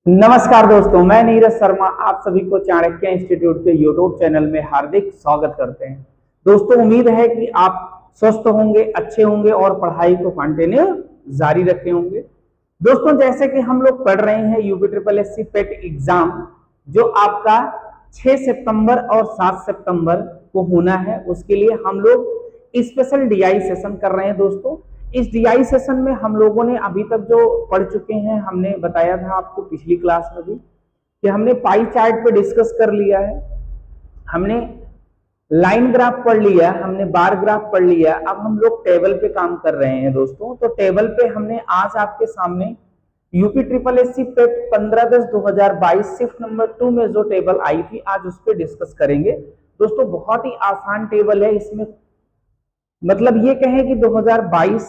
नमस्कार दोस्तों, मैं नीरज शर्मा आप सभी को चाणक्य इंस्टीट्यूट के यूट्यूब चैनल में हार्दिक स्वागत करते हैं। दोस्तों, उम्मीद है कि आप स्वस्थ होंगे, अच्छे होंगे और पढ़ाई को कंटिन्यू जारी रखे होंगे। दोस्तों, जैसे कि हम लोग पढ़ रहे हैं यूपी ट्रिपल एससी पेट एग्जाम जो आपका 6 सितंबर और 7 सितंबर को होना है, उसके लिए हम लोग स्पेशल डीआई सेशन कर रहे हैं। दोस्तों, इस डीआई सेशन में हम लोगों ने अभी तक जो पढ़ चुके हैं, हमने बताया था आपको पिछली क्लास में भी कि हमने पाई चार्ट पे डिस्कस कर लिया है, हमने लाइन ग्राफ पढ़ लिया, हमने बार ग्राफ पढ़ लिया। अब हम लोग टेबल पे काम कर रहे हैं। दोस्तों, तो टेबल पे हमने आज आपके सामने यूपी ट्रिपल एससी पेट 15/10/2022 शिफ्ट नंबर 2 में जो टेबल आई थी, आज उस पर डिस्कस करेंगे। दोस्तों, बहुत ही आसान टेबल है। इसमें मतलब ये कहें कि 2022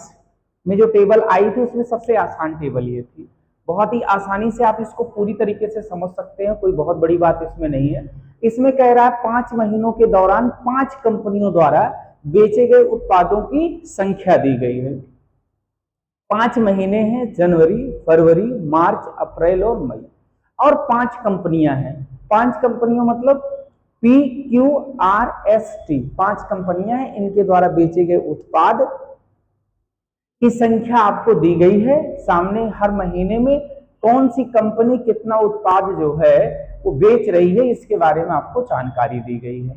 में जो टेबल आई थी उसमें सबसे आसान टेबल ये थी। बहुत ही आसानी से आप इसको पूरी तरीके से समझ सकते हैं, कोई बहुत बड़ी बात इसमें नहीं है। इसमें कह रहा है 5 महीनों के दौरान 5 कंपनियों द्वारा बेचे गए उत्पादों की संख्या दी गई है। 5 महीने हैं, जनवरी, फरवरी, मार्च, अप्रैल और मई, और 5 कंपनियां हैं। 5 कंपनियों मतलब PQRST 5 कंपनियां हैं। इनके द्वारा बेचे गए उत्पाद की संख्या आपको दी गई है। सामने हर महीने में कौन सी कंपनी कितना उत्पाद जो है वो बेच रही है, इसके बारे में आपको जानकारी दी गई है।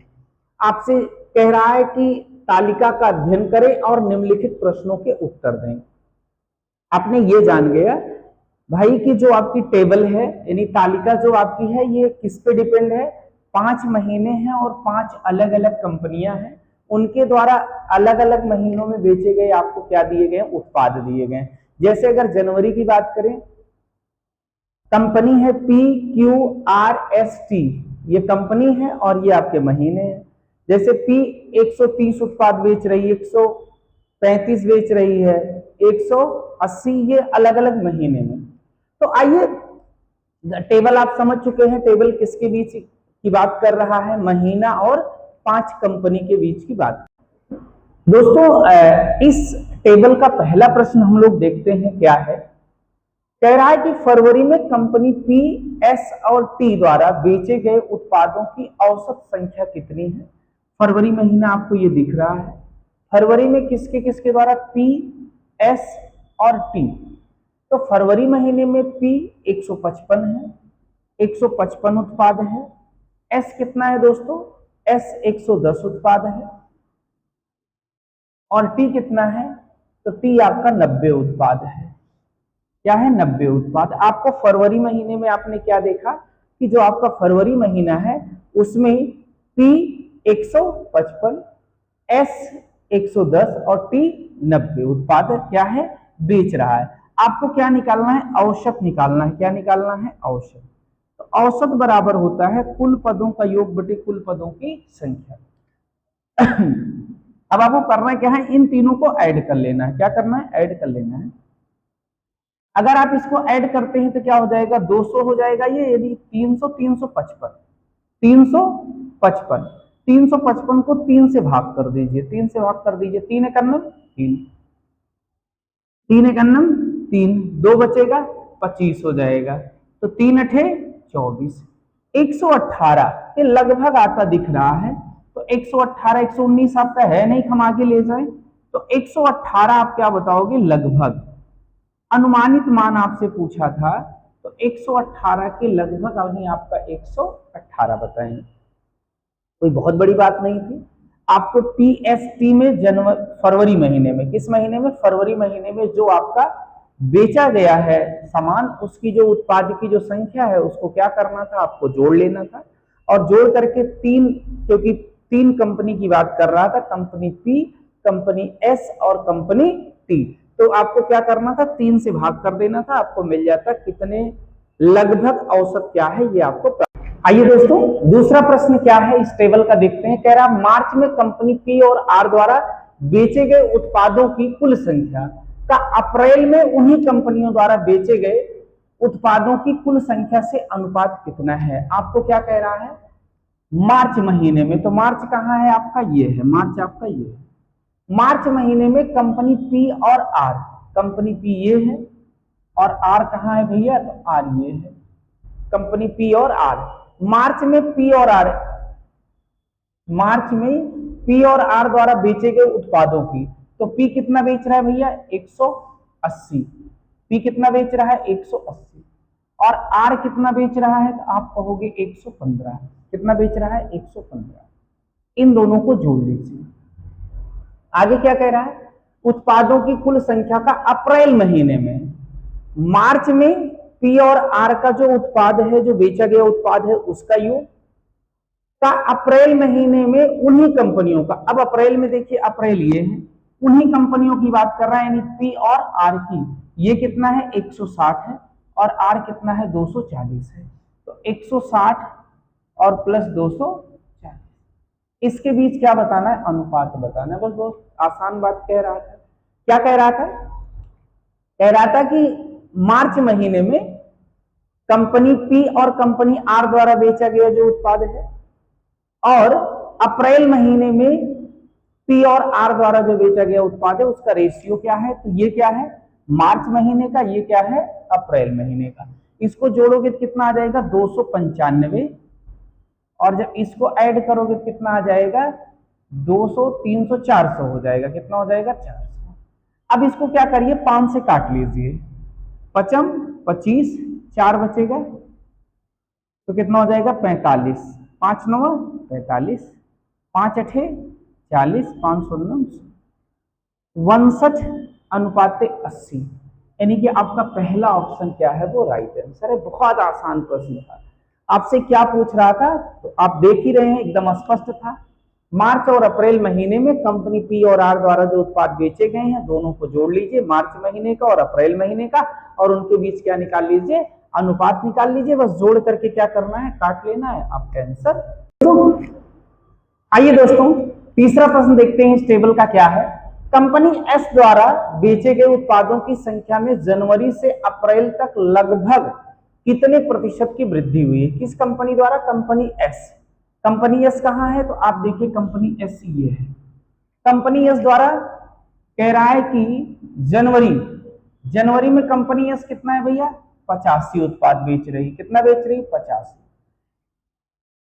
आपसे कह रहा है कि तालिका का अध्ययन करें और निम्नलिखित प्रश्नों के उत्तर दें। आपने ये जान गया भाई कि जो आपकी टेबल है यानी तालिका जो आपकी है ये किस पे डिपेंड है। 5 महीने हैं और 5 अलग अलग कंपनियां हैं, उनके द्वारा अलग अलग महीनों में बेचे गए आपको क्या दिए गए, उत्पाद दिए गए। जैसे अगर जनवरी की बात करें, कंपनी है PQRST, ये कंपनी है और ये आपके महीने हैं। जैसे P 130 उत्पाद बेच रही है, 135 बेच रही है, 180, ये अलग अलग महीने में। तो आइए, टेबल आप समझ चुके हैं, टेबल किसके बीच की बात कर रहा है, महीना और 5 कंपनी के बीच की बात। दोस्तों, इस टेबल का पहला प्रश्न हम लोग देखते हैं क्या है। कह रहा है कि फरवरी में कंपनी P, S और T द्वारा बेचे गए उत्पादों की औसत संख्या कितनी है। फरवरी महीना आपको ये दिख रहा है। फरवरी में किसके किसके द्वारा, P, S और T। तो फरवरी महीने में P 155 है, 155 उत्पाद है। S कितना है दोस्तों, S 110 उत्पाद है। और T कितना है, तो T आपका 90 उत्पाद है। क्या है, 90 उत्पाद। आपको फरवरी महीने में आपने क्या देखा कि जो आपका फरवरी महीना है उसमें P 155, S 110 और T 90 उत्पाद क्या है, बेच रहा है। आपको क्या निकालना है, औसत निकालना है। क्या निकालना है, औसत। तो औसत बराबर होता है कुल पदों का योग बटे कुल पदों की संख्या। अब आपको करना क्या है, इन तीनों को ऐड कर लेना है। क्या करना है, ऐड कर लेना है। अगर आप इसको ऐड करते हैं तो क्या हो जाएगा, 200 हो जाएगा ये, यदि 300, 355, 355, 355 को 3 से भाग कर दीजिए, 3 से भाग कर दीजिए, 3 एकन्नम 3, 3 एकन्नम 3, 2 बचेगा 25 हो जाएगा। तो 3 अठे 24, 118 ये लगभग आता दिख रहा है। तो 118, 119 आपका है नहीं, हम आगे ले जाए तो 118 आप क्या बताओगे, लगभग अनुमानित मान आपसे पूछा था, तो 118 के लगभग वही आपका 118 बताएंगे। कोई बहुत बड़ी बात नहीं थी। आपको PST में फरवरी महीने में, किस महीने में, फरवरी महीने में जो आपका बेचा गया है सामान, उसकी जो उत्पाद की जो संख्या है उसको क्या करना था, आपको जोड़ लेना था। और जोड़ करके 3, क्योंकि 3 कंपनी की बात कर रहा था, कंपनी P, कंपनी S और कंपनी T, तो आपको क्या करना था, 3 से भाग कर देना था, आपको मिल जाता कितने, लगभग औसत क्या है ये आपको। आइए दोस्तों, दूसरा प्रश्न क्या है इस टेबल का देखते हैं। कह रहा मार्च में कंपनी P और R द्वारा बेचे गए उत्पादों की कुल संख्या का अप्रैल में उन्हीं कंपनियों द्वारा बेचे गए उत्पादों की कुल संख्या से अनुपात कितना है। आपको क्या कह रहा है, मार्च महीने में, तो मार्च कहाँ है आपका, ये है मार्च आपका, ये है मार्च महीने में कंपनी P और R, कंपनी P ये है और R कहाँ है भैया, तो R ये है। कंपनी पी और आर। मार्च में पी और आर द्वारा बेचे गए उत्पादों की, तो पी कितना बेच रहा है भैया 180, पी कितना बेच रहा है 180, और आर कितना बेच रहा है तो आप कहोगे 115, कितना बेच रहा है 115। इन दोनों को जोड़ लीजिए। आगे क्या कह रहा है, उत्पादों की कुल संख्या का अप्रैल महीने में, मार्च में पी और आर का जो उत्पाद है, जो बेचा गया उत्पाद है उसका योग का अप्रैल महीने में उन्हीं कंपनियों का। अब अप्रैल में देखिए, अप्रैल ये है, उन्हीं कंपनियों की बात कर रहा है, यानी पी और आर की। ये कितना है 160 है और आर कितना है 240 है, तो 160 और प्लस 240, इसके बीच क्या बताना है, अनुपात बताना है। बस बहुत आसान बात कह रहा था। क्या कह रहा था, कह रहा था कि मार्च महीने में कंपनी पी और कंपनी आर द्वारा बेचा गया जो उत्पाद है, और अप्रैल महीने में पी और आर द्वारा जो बेचा गया उत्पाद है उसका रेशियो क्या है, तो ये क्या है मार्च महीने का, ये क्या है अप्रैल महीने का। इसको जोड़ोगे तो कितना आ जाएगा 295, और जब इसको ऐड करोगे तो कितना आ जाएगा 200, 300, 400 हो जाएगा। कितना हो जाएगा 400। अब इसको क्या करिए 5 से काट लीजिए, 5 25, 4 बचेगा तो कितना हो जाएगा 45, 5 9 45, 5 8 40, 5 59 61:80, यानी कि आपका पहला ऑप्शन क्या है वो राइट आंसर है। बहुत आसान प्रश्न था। आपसे क्या पूछ रहा था तो आप देख ही रहे हैं, एकदम स्पष्ट था। मार्च और अप्रैल महीने में कंपनी पी और आर द्वारा जो उत्पाद बेचे गए हैं दोनों को जोड़ लीजिए, मार्च महीने का और अप्रैल महीने का, और उनके बीच क्या निकाल लीजिए, अनुपात निकाल लीजिए। बस जोड़ करके क्या करना है, काट लेना है, आपका आंसर। तो आइए दोस्तों तीसरा प्रश्न देखते हैं इस टेबल का क्या है। कंपनी एस द्वारा बेचे गए उत्पादों की संख्या में जनवरी से अप्रैल तक लगभग कितने प्रतिशत की वृद्धि हुई है। किस कंपनी द्वारा, कंपनी एस। कंपनी एस कहां है तो आप देखिए कंपनी एस ये है। कंपनी एस द्वारा कह रहा है कि जनवरी में कंपनी एस कितना है भैया 85 उत्पाद बेच रही। कितना बेच रही 85।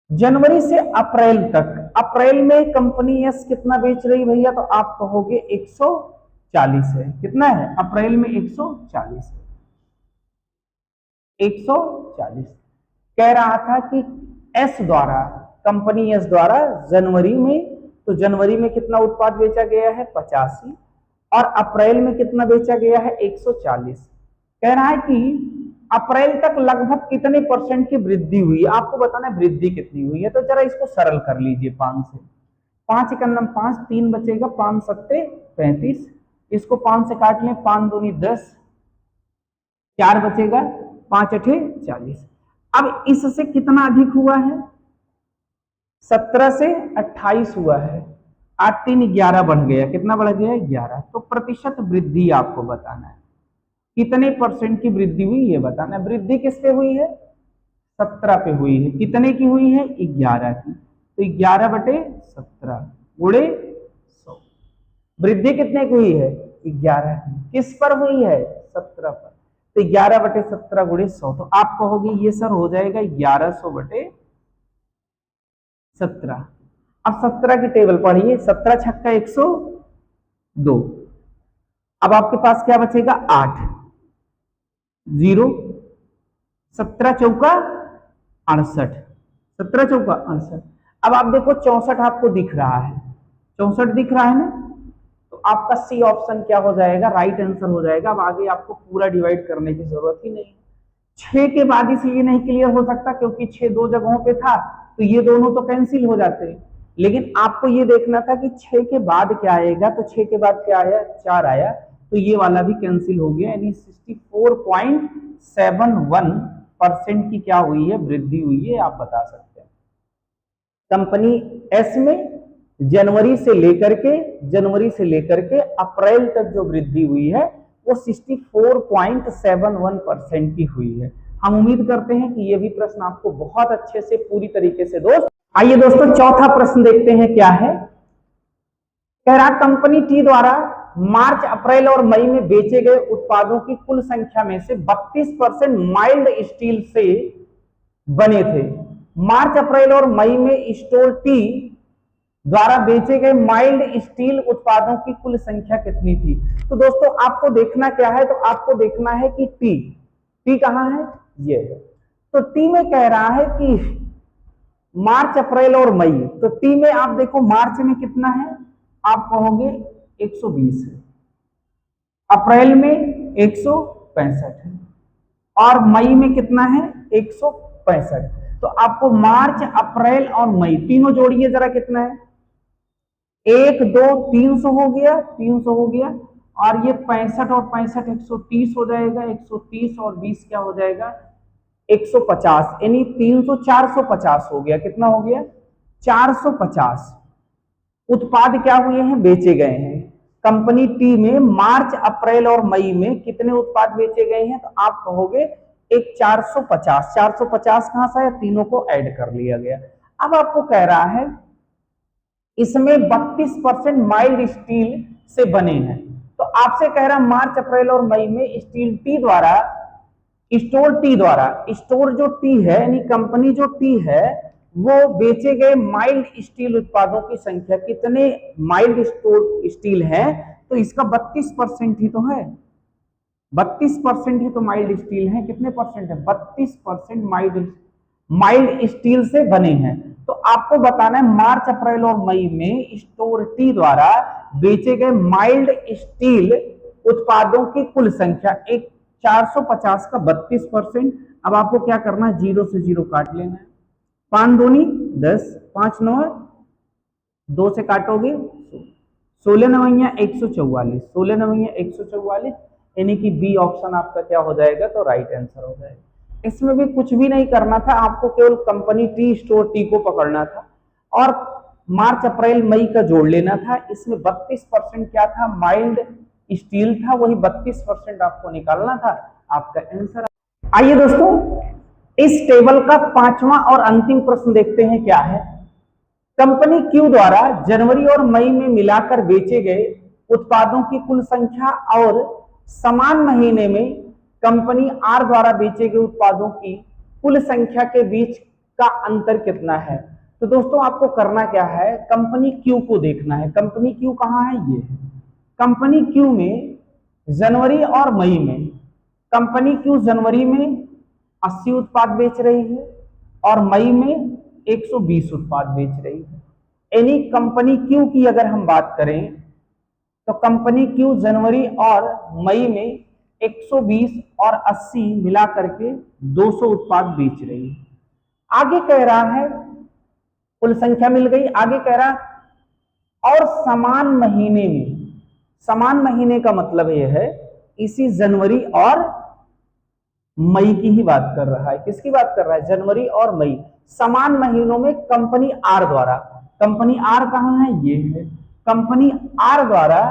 जनवरी से अप्रैल तक, अप्रैल में कंपनी एस कितना बेच रही भैया तो आप कहोगे 140 है। कितना है अप्रैल में 140 है, 140। कह रहा था कि एस द्वारा, कंपनी एस द्वारा जनवरी में, तो जनवरी में कितना उत्पाद बेचा गया है 85, और अप्रैल में कितना बेचा गया है 140। कह रहा है कि अप्रैल तक लगभग कितने परसेंट की वृद्धि हुई, आपको बताना है वृद्धि कितनी हुई है। तो जरा इसको सरल कर लीजिए 5 से, 5 एकम 5, 3 बचेगा, 5 सत्ते 35, इसको 5 से काट लें, 5 दूनी 10, 4 बचेगा, 5 अठे 40। अब इससे कितना अधिक हुआ है, 17 से 28 हुआ है, 8 3 11 बढ़ गया। कितना बढ़ गया 11। तो प्रतिशत वृद्धि आपको बताना है, कितने परसेंट की वृद्धि हुई ये बताना है। वृद्धि किस पे हुई है 17 पे हुई है। कितने की हुई है 11 की, तो 11/17 गुणे 100। वृद्धि कितने की हुई है 11 की, किस पर हुई है 17 पर, तो 11/17 गुणे 100। तो आप कहोगे ये सर हो जाएगा 1100/17। अब 17 की टेबल पढ़िए, 17 छक्का 102। अब आपके पास क्या बचेगा 8, 0, 17 चौका 68, 17 चौका 68। अब आप देखो 64 आपको दिख रहा है, 64 दिख रहा है ना, तो आपका सी ऑप्शन क्या हो जाएगा, राइट आंसर हो जाएगा। अब आगे आपको पूरा डिवाइड करने की जरूरत ही नहीं। 6 के बाद इसलिए नहीं क्लियर हो सकता क्योंकि 6 2 जगहों पे था, तो ये दोनों तो कैंसिल हो जाते हैं। लेकिन आपको ये देखना था कि 6 के बाद क्या आएगा, तो 6 के बाद क्या आया 4 आया, तो ये वाला भी कैंसिल हो गया। यानी 64.71% की क्या हुई है, वृद्धि हुई है, आप बता सकते हैं। कंपनी एस में जनवरी से लेकर के अप्रैल तक जो वृद्धि हुई है वो 64.71% की हुई है। हम उम्मीद करते हैं कि ये भी प्रश्न आपको बहुत अच्छे से पूरी तरीके से दोस्त। आइए दोस्तों चौथा प्रश्न देखते हैं क्या है। कह रहा कंपनी टी द्वारा मार्च अप्रैल और मई में बेचे गए उत्पादों की कुल संख्या में से 32% माइल्ड स्टील से बने थे। मार्च अप्रैल और मई में स्टोर टी द्वारा बेचे गए माइल्ड स्टील उत्पादों की कुल संख्या कितनी थी? तो दोस्तों आपको देखना क्या है, तो आपको देखना है कि टी कहां है, ये है। तो टी में कह रहा है कि मार्च अप्रैल और मई, तो टी में आप देखो मार्च में कितना है, आप कहोगे 120 है, अप्रैल में 165 है और मई में कितना है 165। तो आपको मार्च अप्रैल और मई तीनों जोड़िए जरा, कितना है, 1 2 300 हो गया, 300 हो गया, और ये 65 और 65 130 हो जाएगा, 130 और 20 क्या हो जाएगा 150, यानी 300 450 हो गया। कितना हो गया 450 उत्पाद क्या हुए हैं, बेचे गए हैं। कंपनी टी में मार्च अप्रैल और मई में कितने उत्पाद बेचे गए हैं, तो आप कहोगे एक 450। 450 कहां से आया, तीनों को ऐड कर लिया गया। अब आपको कह रहा है इसमें 32% माइल्ड स्टील से बने हैं। तो आपसे कह रहा मार्च अप्रैल और मई में स्टील टी द्वारा, स्टोर जो टी है यानी कंपनी जो टी है वो बेचे गए माइल्ड स्टील उत्पादों की संख्या, कितने माइल्ड स्टील है, तो इसका 32% ही तो है, 32% ही तो माइल्ड स्टील है। कितने परसेंट है, 32% माइल्ड स्टील से बने हैं। तो आपको बताना है मार्च अप्रैल और मई में स्टोर टी द्वारा बेचे गए माइल्ड स्टील उत्पादों की कुल संख्या, एक 450 का 32%। अब आपको क्या करना है, 0 से 0 काट लेना है, 5 दूनी 10, 5 9 2 से काटोगे 16 नवैया 144, 16 नवैया 144, यानी कि बी ऑप्शन आपका क्या हो जाएगा, तो राइट आंसर हो जाएगा। इसमें भी कुछ भी नहीं करना था, आपको केवल कंपनी टी स्टोर टी को पकड़ना था और मार्च अप्रैल मई का जोड़ लेना था। इसमें 32% क्या था, माइल्ड स्टील था, वही 32% आपको निकालना था, आपका आंसर। आइए दोस्तों इस टेबल का 5वां और अंतिम प्रश्न देखते हैं क्या है। कंपनी क्यू द्वारा जनवरी और मई में मिलाकर बेचे गए उत्पादों की कुल संख्या और समान महीने में कंपनी आर द्वारा बेचे गए उत्पादों की कुल संख्या के बीच का अंतर कितना है। तो दोस्तों आपको करना क्या है, कंपनी क्यू को देखना है। कंपनी क्यू कहां है, ये है। कंपनी क्यू में जनवरी और मई में, कंपनी क्यू जनवरी में 80 उत्पाद बेच रही है और मई में 120 उत्पाद बेच रही है। यानी कंपनी क्यू की अगर हम बात करें तो कंपनी क्यू जनवरी और मई में 120 और 80 मिला करके 200 उत्पाद बेच रही है। आगे कह रहा है कुल संख्या मिल गई, आगे कह रहा और समान महीने में, समान महीने का मतलब यह है इसी जनवरी और मई की ही बात कर रहा है। किसकी बात कर रहा है, जनवरी और मई, समान महीनों में कंपनी आर द्वारा, कंपनी आर कहां है, ये है। कंपनी आर द्वारा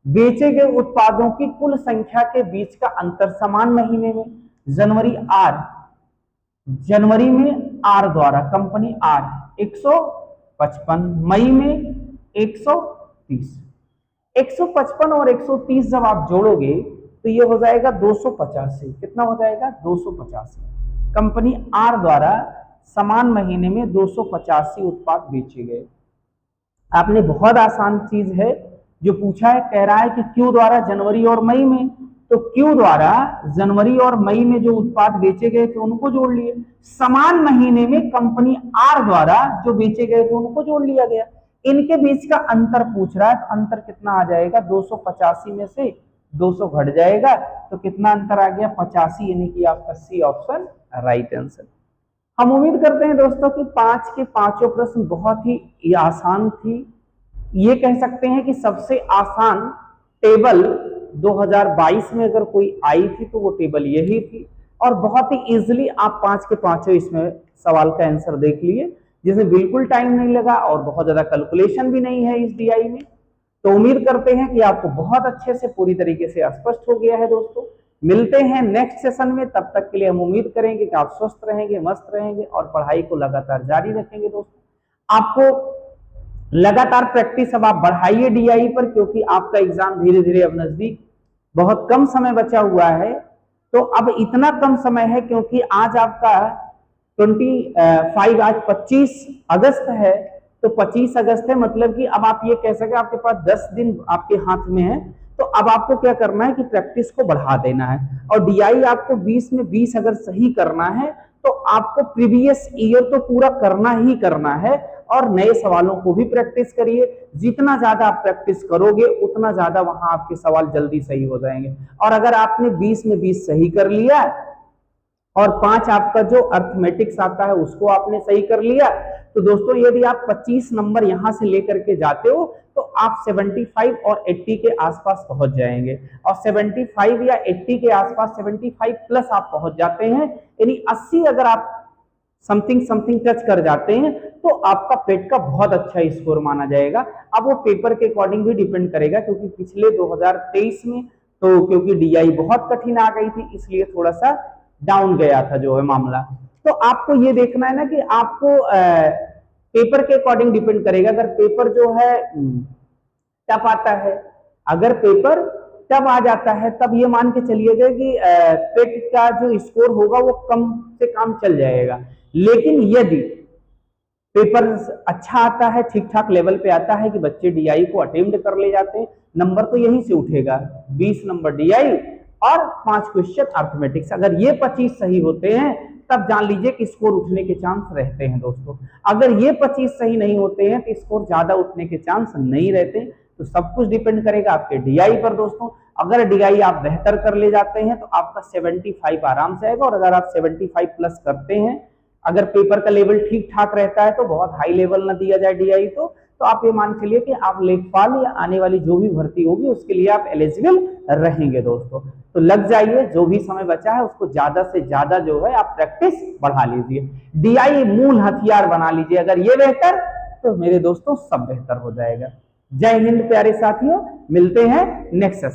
बेचे गए उत्पादों की कुल संख्या के बीच का अंतर समान महीने में, जनवरी आर, जनवरी में आर द्वारा कंपनी आर 155, मई में 130, 155 और 130 जब आप जोड़ोगे तो ये हो जाएगा 285। कितना हो जाएगा, 285। कंपनी आर द्वारा समान महीने में 285 उत्पाद बेचे गए। आपने बहुत आसान चीज है जो पूछा है, कह रहा है कि क्यू द्वारा जनवरी और मई में, तो क्यू द्वारा जनवरी और मई में जो उत्पाद बेचे गए थे उनको जोड़ लिए, समान महीने में कंपनी आर द्वारा जो बेचे गए थे उनको जोड़ लिया गया। इनके बीच का अंतर पूछ रहा है, तो अंतर कितना आ जाएगा, 285 में से 200 घट जाएगा तो कितना अंतर आ गया, 85, यानी कि आपका सी ऑप्शन राइट आंसर। हम उम्मीद करते हैं दोस्तों कि 5 के पांचों प्रश्न बहुत ही आसान थी। ये कह सकते हैं कि सबसे आसान टेबल 2022 में अगर कोई आई थी तो वो टेबल यही थी, और बहुत ही इजीली आप 5 के पांचों इसमें सवाल का आंसर देख लिए, जिसमें बिल्कुल टाइम नहीं लगा और बहुत ज्यादा कैलकुलेशन भी नहीं है इस डीआई में। तो उम्मीद करते हैं कि आपको बहुत अच्छे से पूरी तरीके से स्पष्ट हो गया है। दोस्तों मिलते हैं नेक्स्ट सेशन में, तब तक के लिए हम उम्मीद करेंगे कि आप स्वस्थ रहेंगे, मस्त रहेंगे और पढ़ाई को लगातार जारी रखेंगे। दोस्तों आपको लगातार प्रैक्टिस अब आप बढ़ाइए डीआई पर, क्योंकि आपका एग्जाम धीरे धीरे अब नजदीक, बहुत कम समय बचा हुआ है। तो अब इतना कम समय है क्योंकि आज आपका 25 आज 25 अगस्त है, तो 25 अगस्त है मतलब कि अब आप ये कह सके आपके पास 10 दिन आपके हाथ में है, तो अब आपको क्या करना है कि प्रैक्टिस को बढ़ा देना है। और डीआई आपको 20 में 20 अगर सही करना है तो आपको प्रीवियस ईयर तो पूरा करना ही करना है, और नए सवालों को भी प्रैक्टिस करिए। जितना ज्यादा आप प्रैक्टिस करोगे उतना ज्यादा वहां आपके सवाल जल्दी सही हो जाएंगे। और अगर आपने 20 में 20 सही कर लिया और 5 आपका जो अर्थमेटिक्स आता है उसको आपने सही कर लिया, तो दोस्तों यदि आप 25 नंबर यहां से लेकर के जाते हो तो आप 75 और 80 के आसपास पहुंच जाएंगे। और 75 या 80 के आसपास 75 प्लस आप पहुंच जाते हैं, यानी 80 अगर आप समथिंग समथिंग टच कर जाते हैं तो आपका पेट का बहुत अच्छा स्कोर माना जाएगा। अब वो पेपर के अकॉर्डिंग भी डिपेंड करेगा, क्योंकि पिछले 2023 में तो क्योंकि डीआई बहुत कठिन आ गई थी इसलिए थोड़ा सा डाउन गया था जो है मामला। तो आपको ये देखना है ना कि आपको पेपर के अकॉर्डिंग डिपेंड करेगा। अगर पेपर जो है टफ आता है, अगर पेपर टफ आ जाता है तब ये मान के चलिएगा कि पेट का जो स्कोर होगा वो कम से कम चल जाएगा। लेकिन यदि पेपर अच्छा आता है, ठीक ठाक लेवल पे आता है कि बच्चे डीआई को अटेम्प्ट कर ले जाते हैं, नंबर तो यहीं से उठेगा, 20 नंबर डीआई और 5 क्वेश्चन अर्थमेटिक्स। अगर ये 25 सही होते हैं तब जान लीजिए कि स्कोर उठने के चांस रहते हैं दोस्तों। अगर ये 25 सही नहीं होते हैं तो स्कोर ज्यादा उठने के चांस नहीं रहते। तो सब कुछ डिपेंड करेगा आपके डीआई पर दोस्तों। अगर डीआई आप बेहतर कर ले जाते हैं तो आपका 75 आराम से आएगा, और अगर आप 75 प्लस करते हैं, अगर पेपर का लेवल ठीक ठाक रहता है तो बहुत हाई लेवल ना दिया जाए डीआई तो आप ये मान चलिए कि आप लेखपाल या आने वाली जो भी भर्ती होगी उसके लिए आप एलिजिबल रहेंगे दोस्तों। तो लग जाइए, जो भी समय बचा है उसको ज्यादा से ज्यादा जो है आप प्रैक्टिस बढ़ा लीजिए, डीआई मूल हथियार बना लीजिए। अगर ये बेहतर तो मेरे दोस्तों सब बेहतर हो जाएगा। जय हिंद प्यारे साथियों, मिलते हैं नेक्स्ट